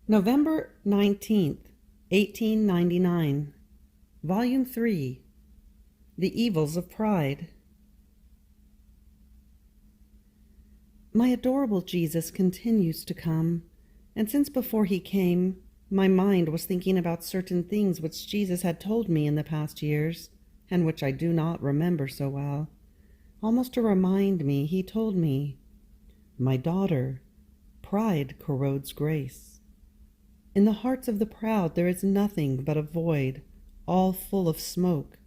November 19th, 1899. Volume 3. The Evils of Pride. My adorable Jesus continues to come, and since before he came, my mind was thinking about certain things which Jesus had told me in the past years, and which I do not remember so well. Almost to remind me, he told me, "My daughter, pride corrodes grace. In the hearts of the proud there is nothing but a void, all full of smoke,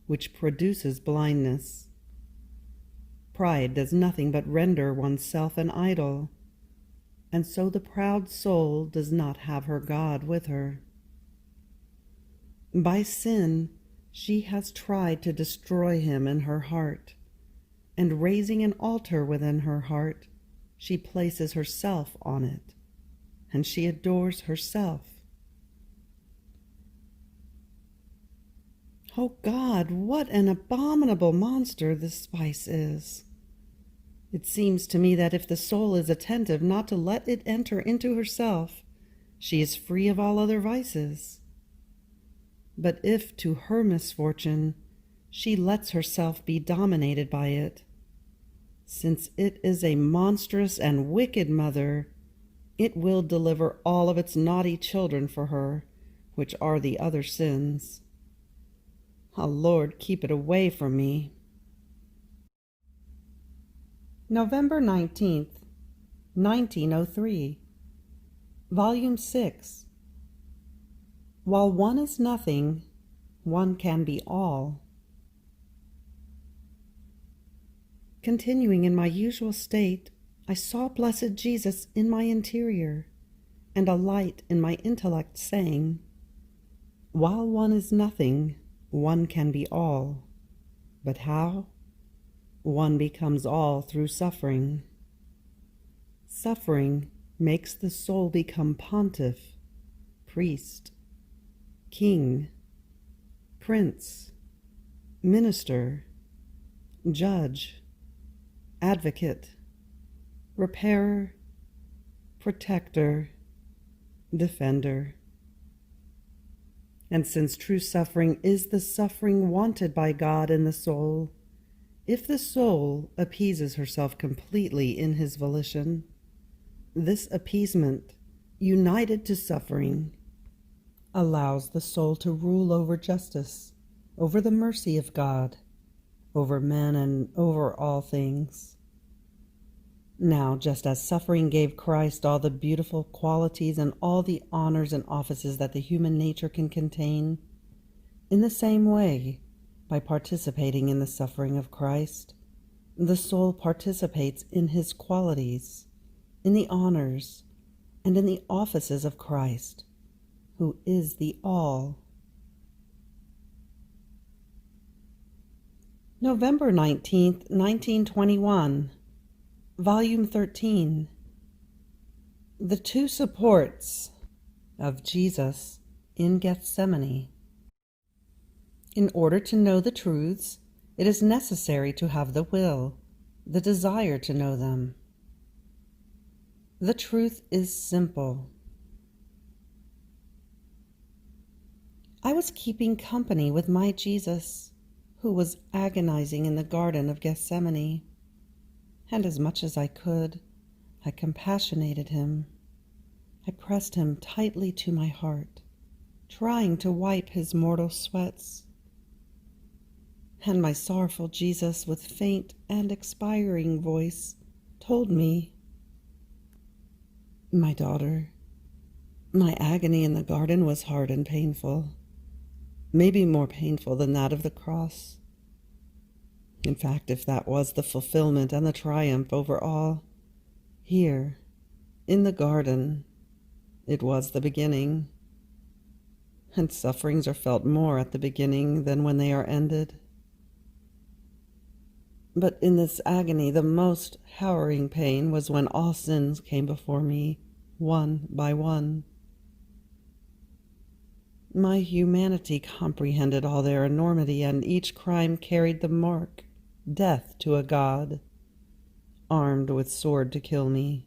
which produces blindness. Pride does nothing but render oneself an idol, and so the proud soul does not have her God with her. By sin, she has tried to destroy him in her heart, and raising an altar within her heart, she places herself on it, and she adores herself. Oh God, what an abominable monster this vice is! It seems to me that if the soul is attentive not to let it enter into herself, she is free of all other vices. But if, to her misfortune, she lets herself be dominated by it, since it is a monstrous and wicked mother, it will deliver all of its naughty children for her, which are the other sins. Ah, Lord, keep it away from me." November 19th, 1903. Volume 6. While one is nothing, one can be all. Continuing in my usual state, I saw blessed Jesus in my interior, and a light in my intellect saying, "While one is nothing, one can be all. But how? One becomes all through suffering. Suffering makes the soul become pontiff, priest, king, prince, minister, judge, advocate, repairer, protector, defender. And since true suffering is the suffering wanted by God in the soul, if the soul appeases herself completely in his volition, this appeasement, united to suffering, allows the soul to rule over justice, over the mercy of God, over men and over all things. Now, just as suffering gave Christ all the beautiful qualities and all the honors and offices that the human nature can contain, in the same way, by participating in the suffering of Christ, the soul participates in his qualities, in the honors, and in the offices of Christ, who is the all. November 19th, 1921. Volume 13. The Two Supports of Jesus in Gethsemane. In order to know the truths, it is necessary to have the will, the desire to know them. The truth is simple. I was keeping company with my Jesus, who was agonizing in the Garden of Gethsemane, and as much as I could, I compassionated him. I pressed him tightly to my heart, trying to wipe his mortal sweats. And my sorrowful Jesus, with faint and expiring voice, told me, "My daughter, my agony in the garden was hard and painful, maybe more painful than that of the cross. In fact, if that was the fulfillment and the triumph over all, here, in the garden, it was the beginning. And sufferings are felt more at the beginning than when they are ended. But in this agony, the most harrowing pain was when all sins came before me, one by one. My humanity comprehended all their enormity, and each crime carried the mark, death to a God, armed with sword to kill me.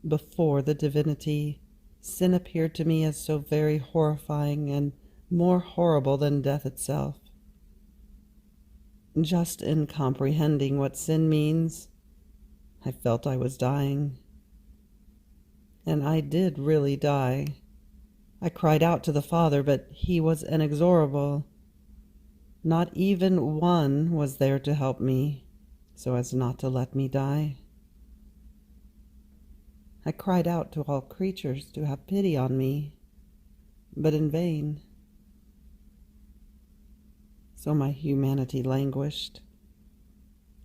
Before the divinity, sin appeared to me as so very horrifying and more horrible than death itself. Just in comprehending what sin means, I felt I was dying. And I did really die. I cried out to the Father, but he was inexorable. Not even one was there to help me, so as not to let me die. I cried out to all creatures to have pity on me, but in vain. So my humanity languished,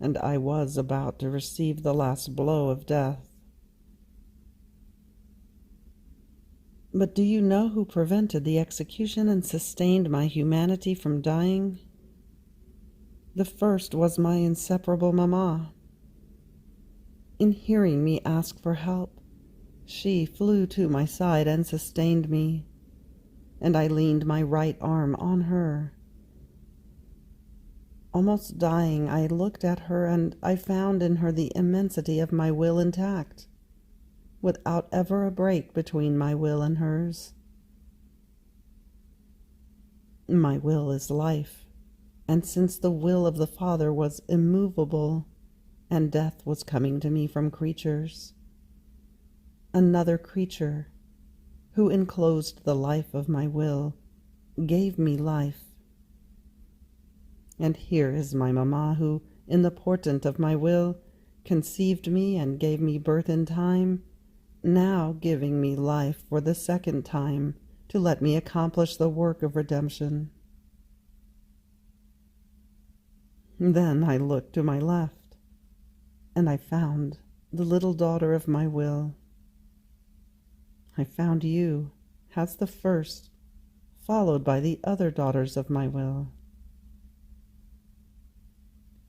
and I was about to receive the last blow of death. But do you know who prevented the execution and sustained my humanity from dying? The first was my inseparable mamma. In hearing me ask for help, she flew to my side and sustained me, and I leaned my right arm on her. Almost dying, I looked at her, and I found in her the immensity of my will intact, without ever a break between my will and hers. My will is life, and since the will of the Father was immovable, and death was coming to me from creatures, another creature, who enclosed the life of my will, gave me life. And here is my mamma, who, in the portent of my will, conceived me and gave me birth in time, now giving me life for the second time to let me accomplish the work of redemption. Then I looked to my left, and I found the little daughter of my will. I found you as the first, followed by the other daughters of my will.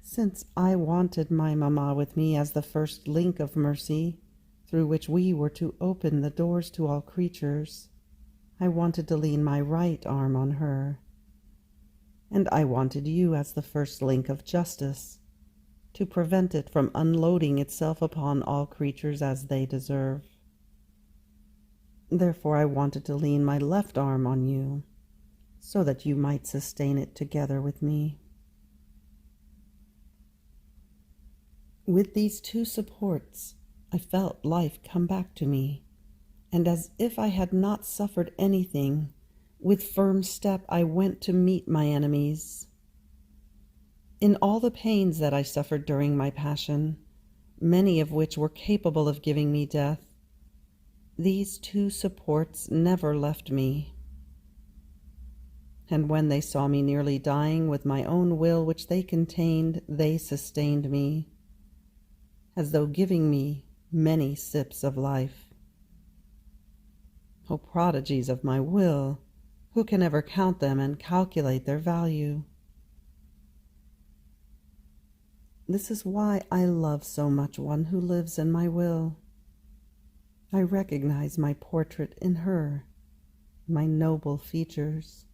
Since I wanted my mamma with me as the first link of mercy, through which we were to open the doors to all creatures, I wanted to lean my right arm on her. And I wanted you as the first link of justice, to prevent it from unloading itself upon all creatures as they deserve. Therefore I wanted to lean my left arm on you, so that you might sustain it together with me. With these two supports, I felt life come back to me, and as if I had not suffered anything, with firm step I went to meet my enemies. In all the pains that I suffered during my passion, many of which were capable of giving me death, these two supports never left me. And when they saw me nearly dying with my own will which they contained, they sustained me, as though giving me many sips of life. O prodigies of my will, who can ever count them and calculate their value? This is why I love so much one who lives in my will. I recognize my portrait in her, my noble features.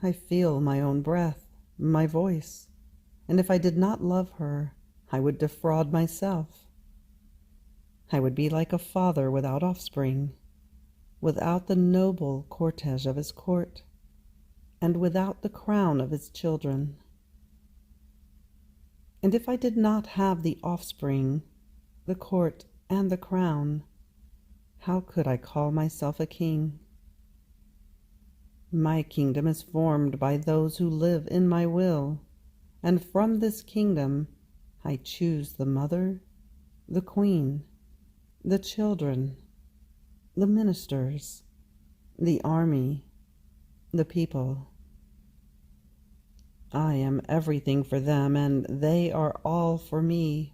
I feel my own breath, my voice, and if I did not love her, I would defraud myself. I would be like a father without offspring, without the noble cortege of his court, and without the crown of his children. And if I did not have the offspring, the court, and the crown, how could I call myself a king? My kingdom is formed by those who live in my will, and from this kingdom I choose the mother, the queen, the children, the ministers, the army, the people. I am everything for them, and they are all for me.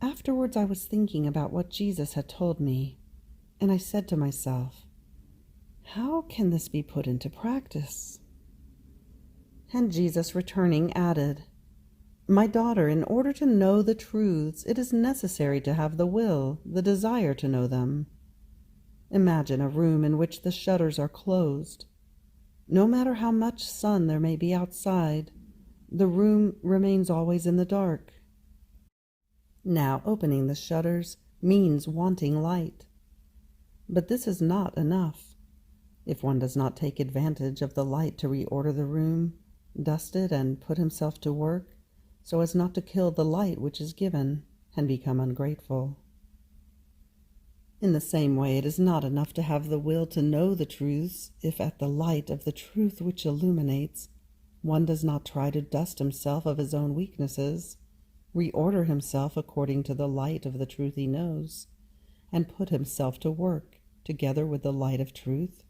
Afterwards I was thinking about what Jesus had told me, and I said to myself, how can this be put into practice? And Jesus, returning, added, My daughter, in order to know the truths, it is necessary to have the will, the desire to know them. Imagine a room in which the shutters are closed. No matter how much sun there may be outside, the room remains always in the dark. Now opening the shutters means wanting light. But this is not enough. If one does not take advantage of the light to reorder the room, dust it, and put himself to work, so as not to kill the light which is given, and become ungrateful. In the same way, it is not enough to have the will to know the truths, if at the light of the truth which illuminates, one does not try to dust himself of his own weaknesses, reorder himself according to the light of the truth he knows, and put himself to work together with the light of truth,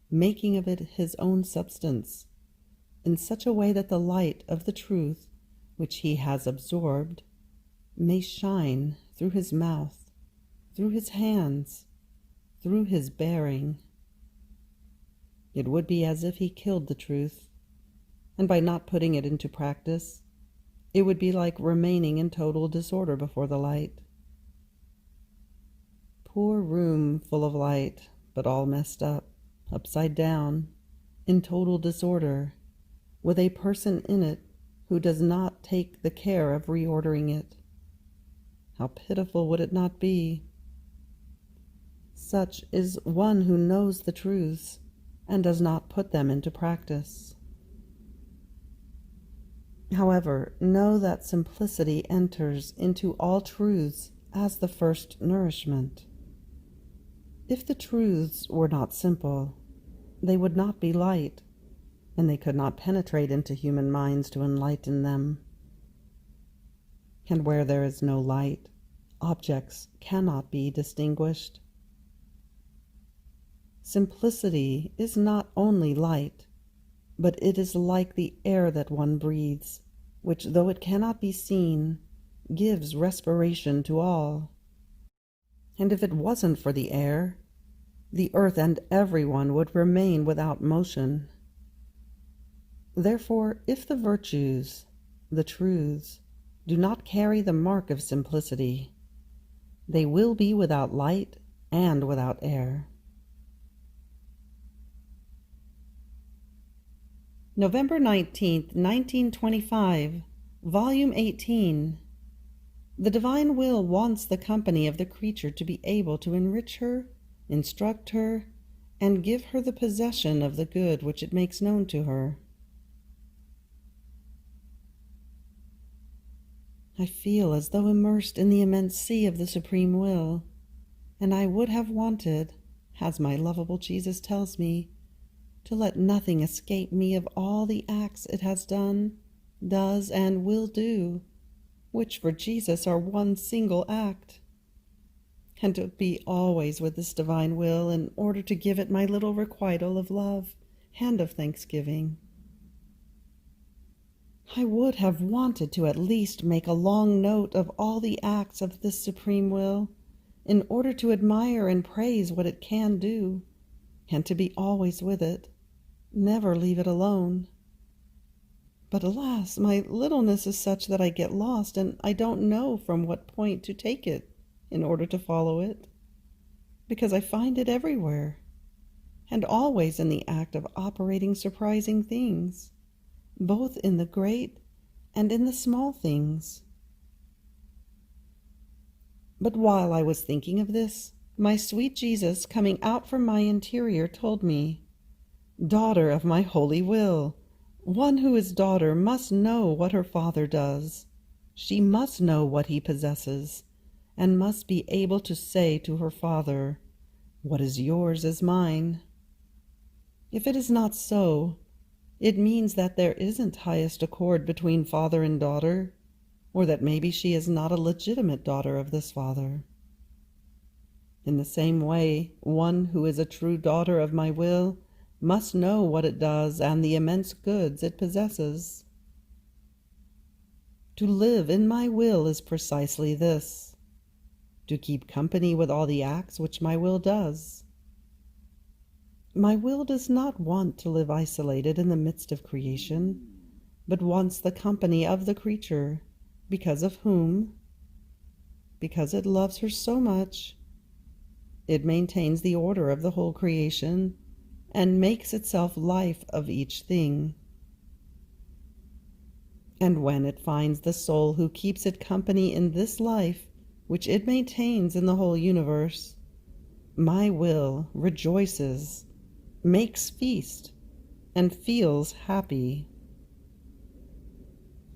making of it his own substance, in such a way that the light of the truth which he has absorbed may shine through his mouth, through his hands, through his bearing. It would be as if he killed the truth, and by not putting it into practice, it would be like remaining in total disorder before the light. Poor room full of light, but all messed up, upside down, in total disorder, with a person in it who does not take the care of reordering it. How pitiful would it not be? Such is one who knows the truths and does not put them into practice. However, know that simplicity enters into all truths as the first nourishment. If the truths were not simple, they would not be light, and they could not penetrate into human minds to enlighten them. And where there is no light, objects cannot be distinguished. Simplicity is not only light, but it is like the air that one breathes, which, though it cannot be seen, gives respiration to all. And if it wasn't for the air, the earth and everyone would remain without motion. Therefore, if the virtues, the truths, do not carry the mark of simplicity, they will be without light and without air. November 19th, 1925, Volume 18. The divine will wants the company of the creature to be able to enrich her, instruct her, and give her the possession of the good which it makes known to her. I feel as though immersed in the immense sea of the supreme will, and I would have wanted, as my lovable Jesus tells me, to let nothing escape me of all the acts it has done, does, and will do, which for Jesus are one single act, and to be always with this divine will in order to give it my little requital of love and of thanksgiving. I would have wanted to at least make a long note of all the acts of this supreme will, in order to admire and praise what it can do, and to be always with it, never leave it alone. But alas, my littleness is such that I get lost, and I don't know from what point to take it in order to follow it, because I find it everywhere, and always in the act of operating surprising things, both in the great and in the small things. But while I was thinking of this, my sweet Jesus, coming out from my interior, told me, "Daughter of my holy will, one who is daughter must know what her father does. She must know what he possesses, and must be able to say to her father, 'What is yours is mine.' If it is not so, it means that there isn't highest accord between father and daughter, or that maybe she is not a legitimate daughter of this father. In the same way, one who is a true daughter of my will must know what it does and the immense goods it possesses. To live in my will is precisely this, to keep company with all the acts which my will does. My will does not want to live isolated in the midst of creation, but wants the company of the creature, because of whom, because it loves her so much, it maintains the order of the whole creation, and makes itself life of each thing. And when it finds the soul who keeps it company in this life, which it maintains in the whole universe, my will rejoices, makes feast, and feels happy.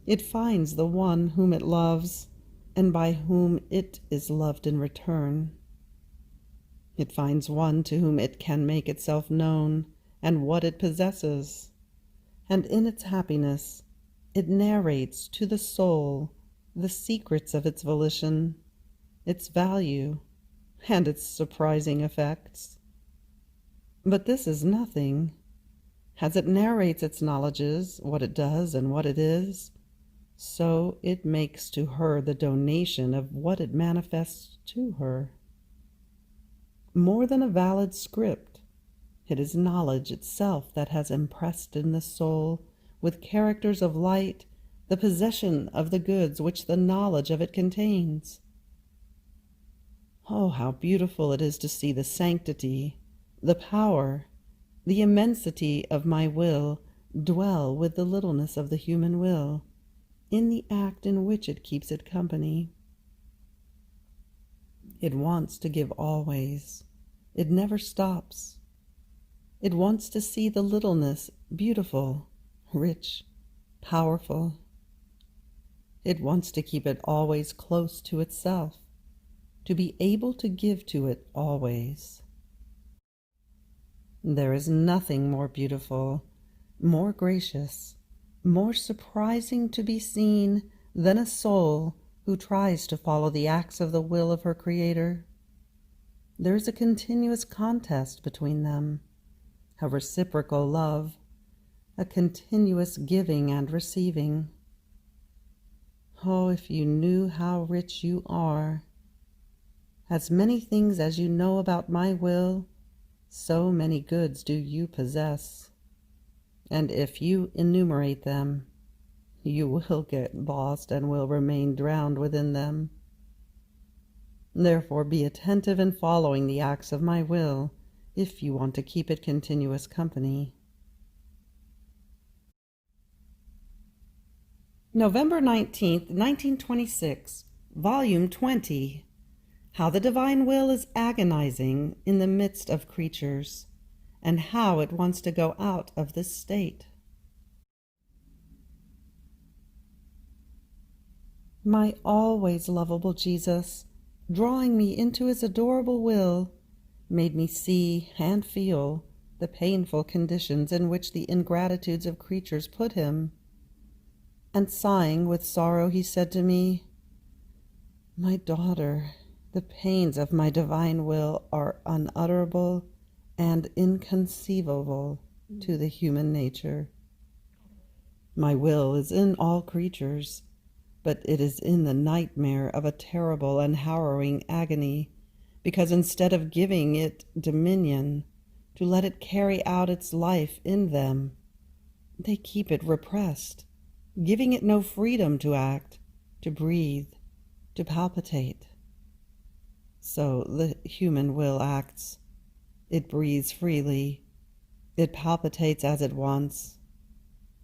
It finds the one whom it loves, and by whom it is loved in return. It finds one to whom it can make itself known and what it possesses, and in its happiness it narrates to the soul the secrets of its volition, its value, and its surprising effects. But this is nothing. As it narrates its knowledges, what it does and what it is, so it makes to her the donation of what it manifests to her. More than a valid script, it is knowledge itself that has impressed in the soul with characters of light the possession of the goods which the knowledge of it contains. Oh, how beautiful it is to see the sanctity, the power, the immensity of my will dwell with the littleness of the human will, in the act in which it keeps it company. It wants to give always. It never stops. It wants to see the littleness beautiful, rich, powerful. It wants to keep it always close to itself, to be able to give to it always. There is nothing more beautiful, more gracious, more surprising to be seen than a soul who tries to follow the acts of the will of her Creator. There is a continuous contest between them, a reciprocal love, a continuous giving and receiving. Oh, if you knew how rich you are! As many things as you know about my will, so many goods do you possess. And if you enumerate them, you will get lost and will remain drowned within them. Therefore be attentive in following the acts of my will, if you want to keep it continuous company. November 19th, 1926, Volume 20. How the divine will is agonizing in the midst of creatures, and how it wants to go out of this state. My always lovable Jesus, drawing me into his adorable will, made me see and feel the painful conditions in which the ingratitudes of creatures put him. And sighing with sorrow, he said to me, "My daughter, the pains of my divine will are unutterable and inconceivable to the human nature. My will is in all creatures, but it is in the nightmare of a terrible and harrowing agony, because instead of giving it dominion, to let it carry out its life in them, they keep it repressed, giving it no freedom to act, to breathe, to palpitate. So the human will acts. It breathes freely. It palpitates as it wants,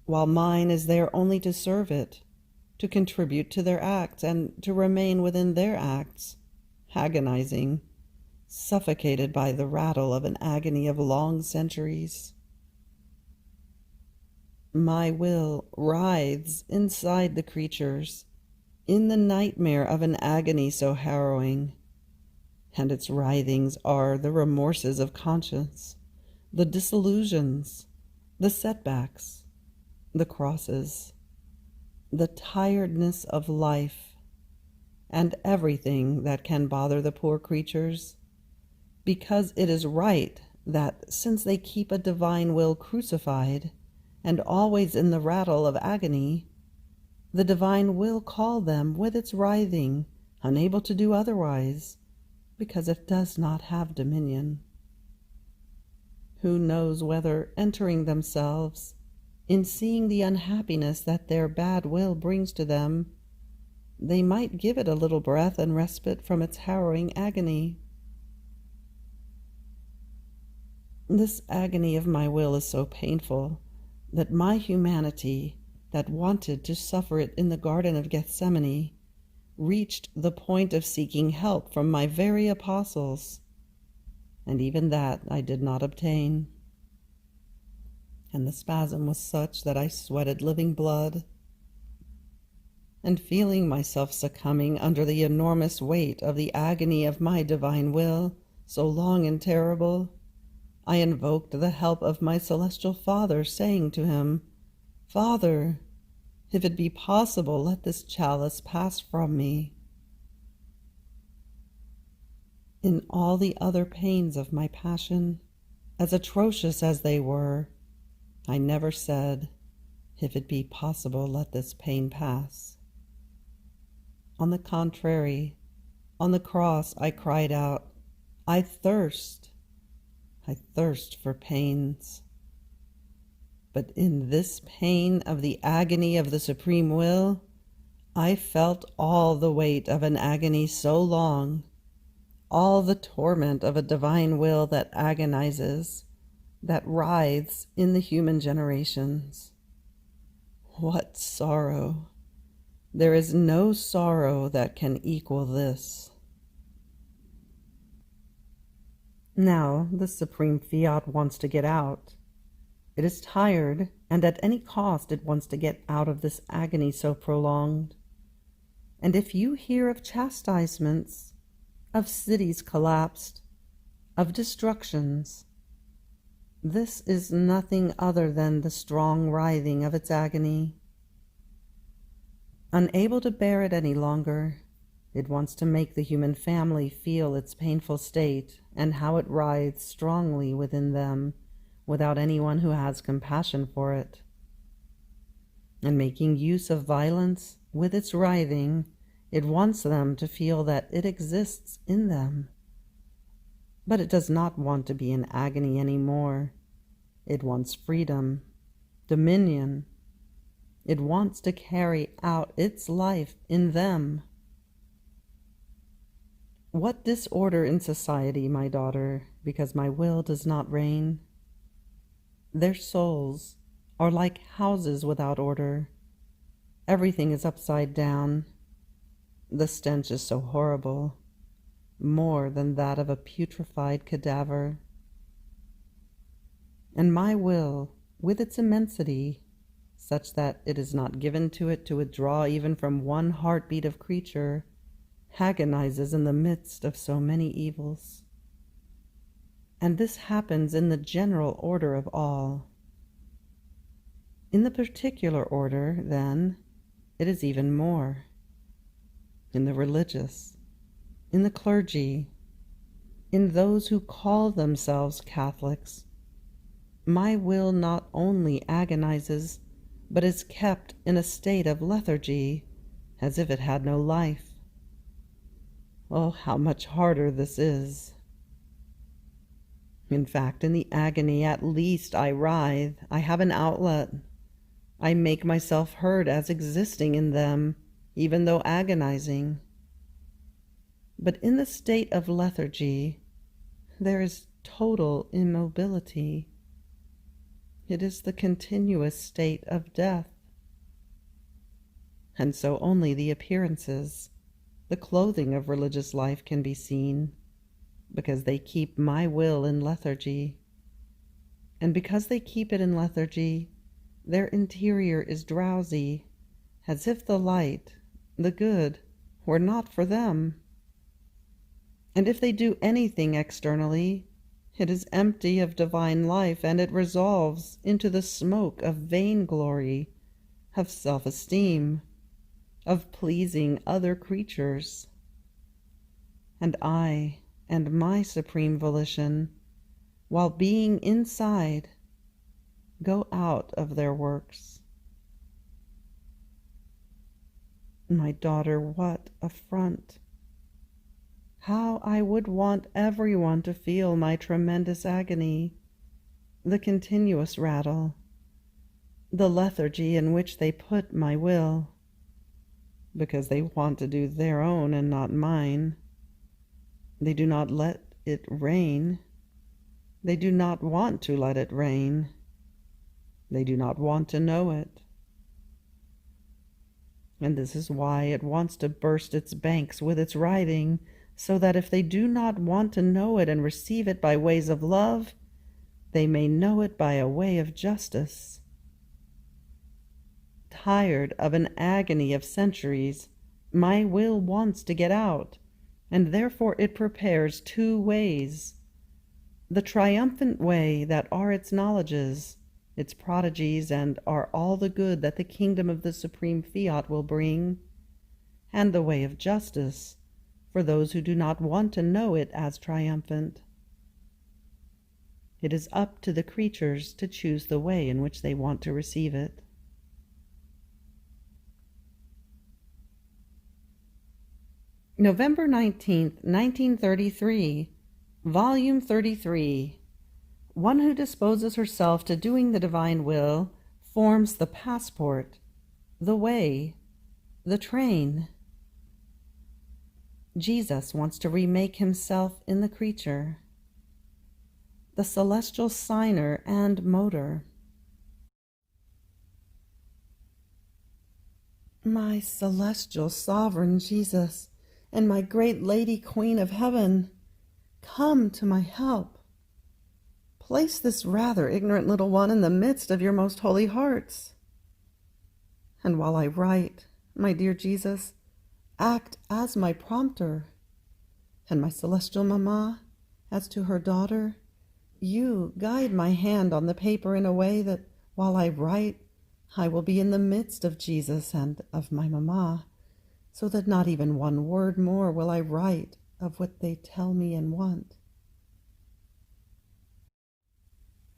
while mine is there only to serve it, to contribute to their acts, and to remain within their acts, agonizing, suffocated by the rattle of an agony of long centuries. My will writhes inside the creatures, in the nightmare of an agony so harrowing, and its writhings are the remorses of conscience, the disillusions, the setbacks, the crosses, the tiredness of life, and everything that can bother the poor creatures, because it is right that, since they keep a divine will crucified and always in the rattle of agony, the divine will call them with its writhing, unable to do otherwise, because it does not have dominion. Who knows whether, entering themselves, in seeing the unhappiness that their bad will brings to them, they might give it a little breath and respite from its harrowing agony. This agony of my will is so painful that my humanity, that wanted to suffer it in the Garden of Gethsemane reached the point of seeking help from my very apostles, and even that I did not obtain. And the spasm was such that I sweated living blood, and feeling myself succumbing under the enormous weight of the agony of my divine will, so long and terrible, I invoked the help of my celestial Father, saying to him, "Father, if it be possible, let this chalice pass from me." In all the other pains of my passion, as atrocious as they were, I never said, "If it be possible, let this pain pass." On the contrary, on the cross I cried out, I thirst for pains." But in this pain of the agony of the supreme will, I felt all the weight of an agony so long, all the torment of a divine will that agonizes, that writhes in the human generations. What sorrow! There is no sorrow that can equal this. Now the supreme Fiat wants to get out. It is tired, and at any cost it wants to get out of this agony so prolonged. And if you hear of chastisements, of cities collapsed, of destructions, this is nothing other than the strong writhing of its agony. Unable to bear it any longer, it wants to make the human family feel its painful state and how it writhes strongly within them without anyone who has compassion for it. And making use of violence with its writhing, it wants them to feel that it exists in them. But it does not want to be in agony any more. It wants freedom, dominion. It wants to carry out its life in them. What disorder in society, my daughter, because my will does not reign? Their souls are like houses without order. Everything is upside down. The stench is so horrible, more than that of a putrefied cadaver. And my will, with its immensity, such that it is not given to it to withdraw even from one heartbeat of creature, agonizes in the midst of so many evils. And this happens in the general order of all. In the particular order, then, it is even more. In the religious, in the clergy, in those who call themselves Catholics, my will not only agonizes, but is kept in a state of lethargy, as if it had no life. Oh, how much harder this is! In fact, in the agony, at least I writhe. I have an outlet. I make myself heard as existing in them, even though agonizing. But in the state of lethargy, there is total immobility. It is the continuous state of death. And so only the appearances, the clothing of religious life can be seen, because they keep my will in lethargy. And because they keep it in lethargy, their interior is drowsy, as if the light, the good, were not for them. And if they do anything externally, it is empty of divine life, and it resolves into the smoke of vainglory, of self-esteem, of pleasing other creatures. And I and my supreme volition, while being inside, go out of their works. My daughter, what affront! How I would want everyone to feel my tremendous agony, the continuous rattle, the lethargy in which they put my will, because they want to do their own and not mine. They do not let it reign. They do not want to let it reign. They do not want to know it. And this is why it wants to burst its banks with its writing, so that if they do not want to know it and receive it by ways of love, they may know it by a way of justice. Tired of an agony of centuries, my will wants to get out, and therefore it prepares two ways. The triumphant way that are its knowledges, its prodigies, and are all the good that the kingdom of the supreme Fiat will bring, and the way of justice for those who do not want to know it as triumphant. It is up to the creatures to choose the way in which they want to receive it. November 19th, 1933, Volume 33. One who disposes herself to doing the divine will forms the passport, the way, the train. Jesus wants to remake himself in the creature, the celestial signer and motor. My celestial sovereign Jesus, and my great Lady Queen of Heaven, come to my help. Place this rather ignorant little one in the midst of your most holy hearts. And while I write, my dear Jesus, act as my prompter, and my celestial mamma, as to her daughter, you guide my hand on the paper in a way that while I write, I will be in the midst of Jesus and of my mamma, so that not even one word more will I write of what they tell me and want.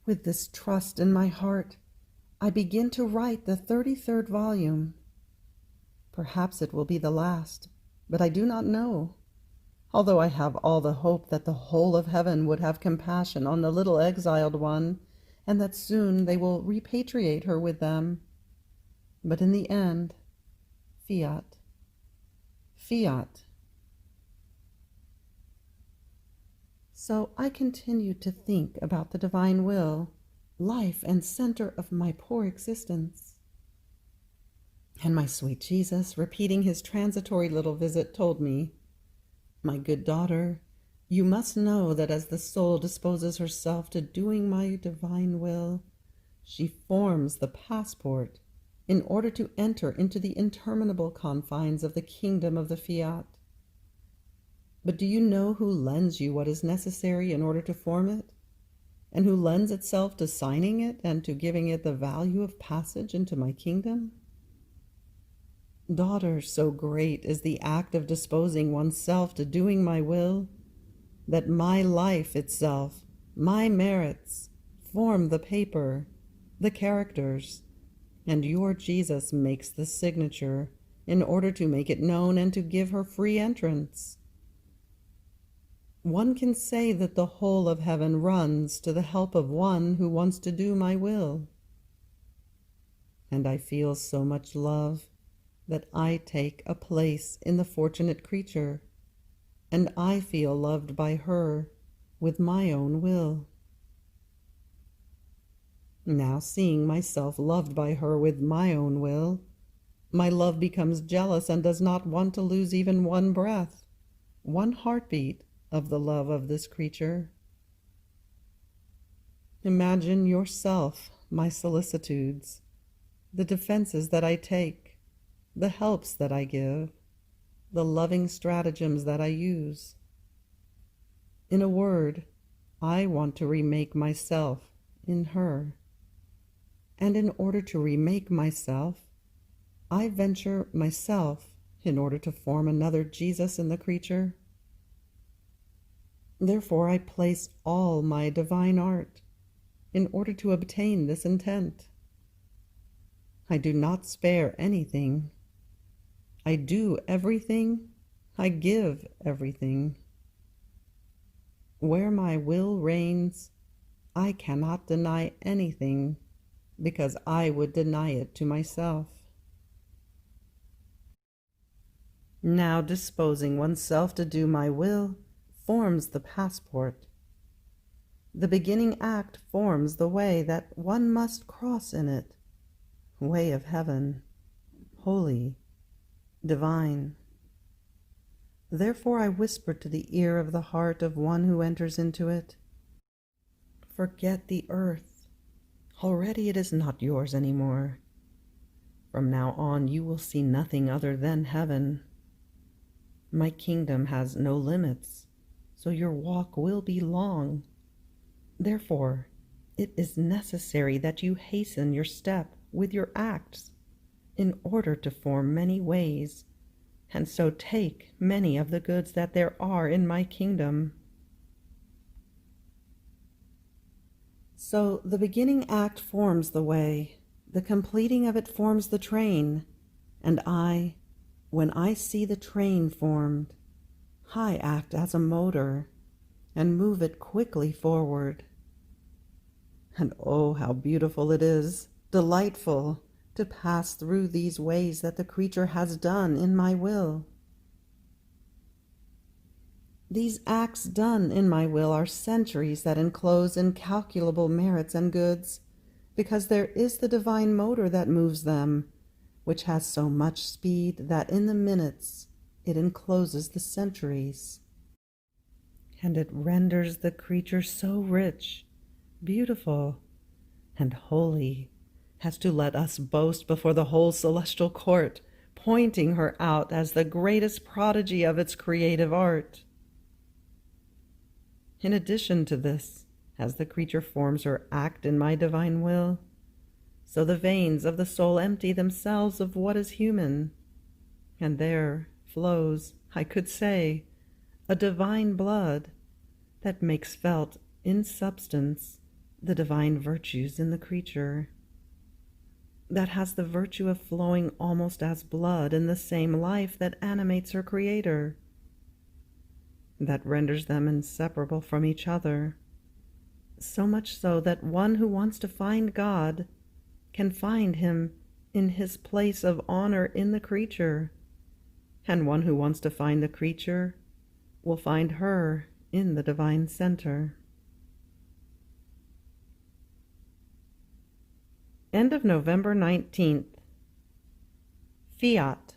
With this trust in my heart, I begin to write the 33rd volume. Perhaps it will be the last, but I do not know, although I have all the hope that the whole of heaven would have compassion on the little exiled one, and that soon they will repatriate her with them. But in the end, Fiat. Fiat. So I continued to think about the divine will, life and center of my poor existence. And my sweet Jesus, repeating his transitory little visit, told me, "My good daughter, you must know that as the soul disposes herself to doing my divine will, she forms the passport in order to enter into the interminable confines of the kingdom of the Fiat. But do you know who lends you what is necessary in order to form it, and who lends itself to signing it and to giving it the value of passage into my kingdom? Daughter, so great is the act of disposing oneself to doing my will, that my life itself, my merits, form the paper, the characters, and your Jesus makes the signature in order to make it known and to give her free entrance. One can say that the whole of heaven runs to the help of one who wants to do my will. And I feel so much love that I take a place in the fortunate creature, and I feel loved by her with my own will. Now, seeing myself loved by her with my own will, my love becomes jealous and does not want to lose even one breath, one heartbeat of the love of this creature. Imagine yourself my solicitudes, the defenses that I take, the helps that I give, the loving stratagems that I use. In a word, I want to remake myself in her. And in order to remake myself, I venture myself in order to form another Jesus in the creature. Therefore I place all my divine art in order to obtain this intent. I do not spare anything. I do everything. I give everything. Where my will reigns, I cannot deny anything, because I would deny it to myself. Now disposing oneself to do my will forms the passport. The beginning act forms the way that one must cross in it, way of heaven, holy, divine. Therefore I whispered to the ear of the heart of one who enters into it, forget the earth. Already it is not yours any more. From now on you will see nothing other than heaven. My kingdom has no limits, so your walk will be long. Therefore, it is necessary that you hasten your step with your acts in order to form many ways, and so take many of the goods that there are in my kingdom. So the beginning act forms the way, the completing of it forms the train, and I, when I see the train formed, I act as a motor and move it quickly forward. And oh, how beautiful it is, delightful, to pass through these ways that the creature has done in my will. These acts done in my will are centuries that enclose incalculable merits and goods, because there is the divine motor that moves them, which has so much speed that in the minutes it encloses the centuries. And it renders the creature so rich, beautiful, and holy as to let us boast before the whole celestial court, pointing her out as the greatest prodigy of its creative art. In addition to this, as the creature forms her act in my divine will, so the veins of the soul empty themselves of what is human, and there flows, I could say, a divine blood that makes felt in substance the divine virtues in the creature, that has the virtue of flowing almost as blood in the same life that animates her creator, that renders them inseparable from each other, so much so that one who wants to find God can find him in his place of honor in the creature, and one who wants to find the creature will find her in the divine center. End of November 19th. Fiat.